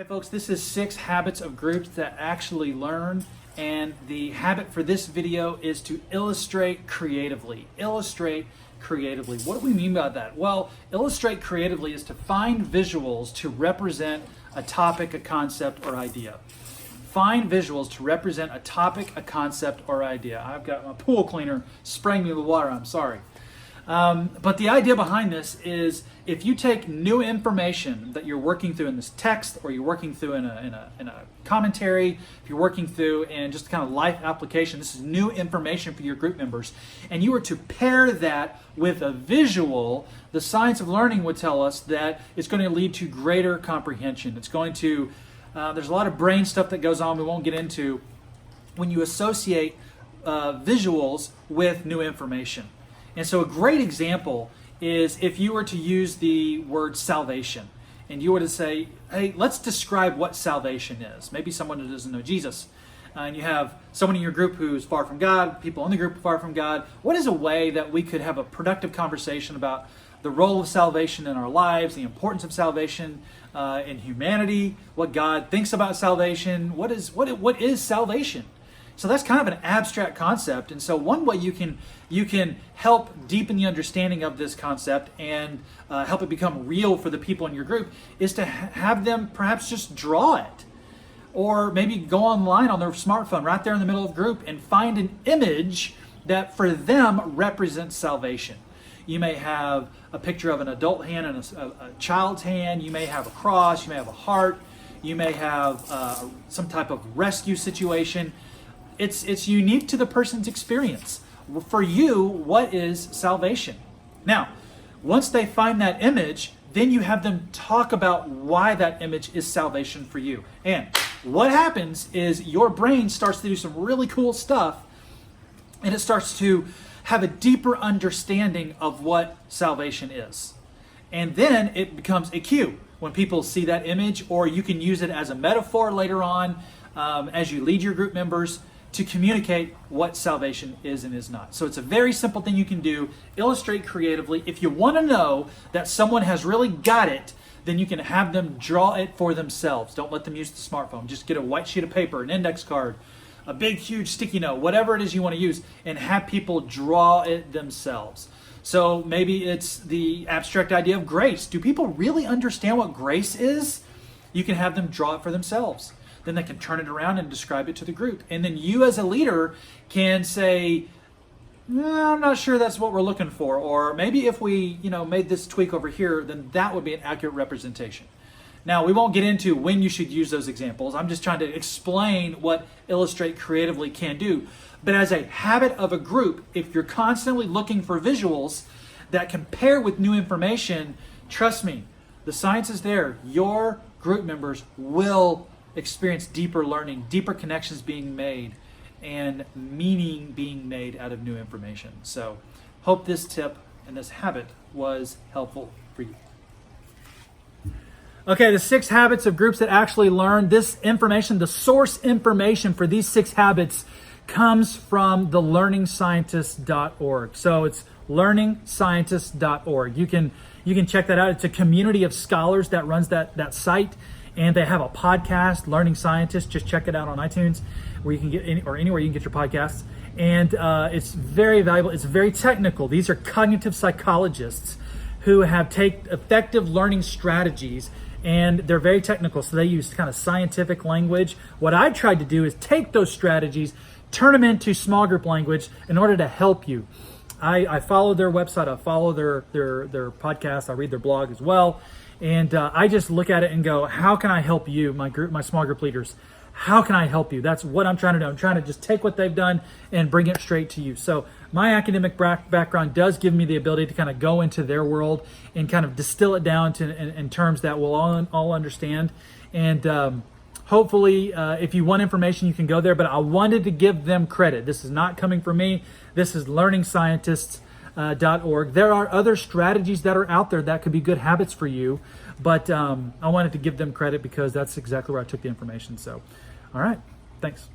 Hi folks, this is 6 habits of groups that actually learn, and the habit for this video is to illustrate creatively. Illustrate creatively. What do we mean by that? Well, illustrate creatively is to find visuals to represent a topic, a concept, or idea. Find visuals to represent a topic, a concept, or idea. I've got my pool cleaner spraying me with water, I'm sorry. But the idea behind this is if you take new information that you're working through in this text, or you're working through in a commentary, if you're working through in just kind of life application, this is new information for your group members, and you were to pair that with a visual, the science of learning would tell us that it's going to lead to greater comprehension. It's going to, there's a lot of brain stuff that goes on we won't get into when you associate visuals with new information. And so a great example is if you were to use the word salvation and you were to say, hey, let's describe what salvation is. Maybe someone who doesn't know Jesus. And you have someone in your group who's far from God, people in the group far from God. What is a way that we could have a productive conversation about the role of salvation in our lives, the importance of salvation in humanity, what God thinks about salvation, what is salvation? So that's kind of an abstract concept, and so one way you can help deepen the understanding of this concept and help it become real for the people in your group is to have them perhaps just draw it, or maybe go online on their smartphone right there in the middle of the group and find an image that for them represents salvation. You may have a picture of an adult hand and a child's hand. You may have a cross. You may have a heart. You may have some type of rescue situation. It's unique to the person's experience. For you, what is salvation? Now, once they find that image, then you have them talk about why that image is salvation for you. And what happens is your brain starts to do some really cool stuff, and it starts to have a deeper understanding of what salvation is. And then it becomes a cue when people see that image, or you can use it as a metaphor later on as you lead your group members to communicate what salvation is and is not. So it's a very simple thing you can do. Illustrate creatively. If you want to know that someone has really got it, then you can have them draw it for themselves. Don't let them use the smartphone. Just get a white sheet of paper, an index card, a big, huge sticky note, whatever it is you want to use, and have people draw it themselves. So maybe it's the abstract idea of grace. Do people really understand what grace is? You can have them draw it for themselves. Then they can turn it around and describe it to the group. And then you as a leader can say, I'm not sure that's what we're looking for. Or maybe if we made this tweak over here, then that would be an accurate representation. Now, we won't get into when you should use those examples. I'm just trying to explain what Illustrate Creatively can do. But as a habit of a group, if you're constantly looking for visuals that compare with new information, trust me, the science is there. Your group members will experience deeper learning, deeper connections being made, and meaning being made out of new information. So, hope this tip and this habit was helpful for you. Okay, the 6 habits of groups that actually learn. This information, the source information for these 6 habits comes from the learningscientist.org. So it's learningscientist.org. You can check that out. It's a community of scholars that runs that site. And they have a podcast, Learning Scientist. Just check it out on iTunes, where you can get or anywhere you can get your podcasts. And it's very valuable. It's very technical. These are cognitive psychologists who have take effective learning strategies, and they're very technical. So they use kind of scientific language. What I tried to do is take those strategies, turn them into small group language in order to help you. I follow their website. I follow their podcast. I read their blog as well. And I just look at it and go, how can I help you, my small group leaders? How can I help you? That's what I'm trying to do. I'm trying to just take what they've done and bring it straight to you. So my academic background does give me the ability to kind of go into their world and kind of distill it down to in terms that we'll all understand. And hopefully, if you want information, you can go there. But I wanted to give them credit. This is not coming from me. This is Learning Scientists. .org. There are other strategies that are out there that could be good habits for you, but I wanted to give them credit because that's exactly where I took the information. So, all right, thanks.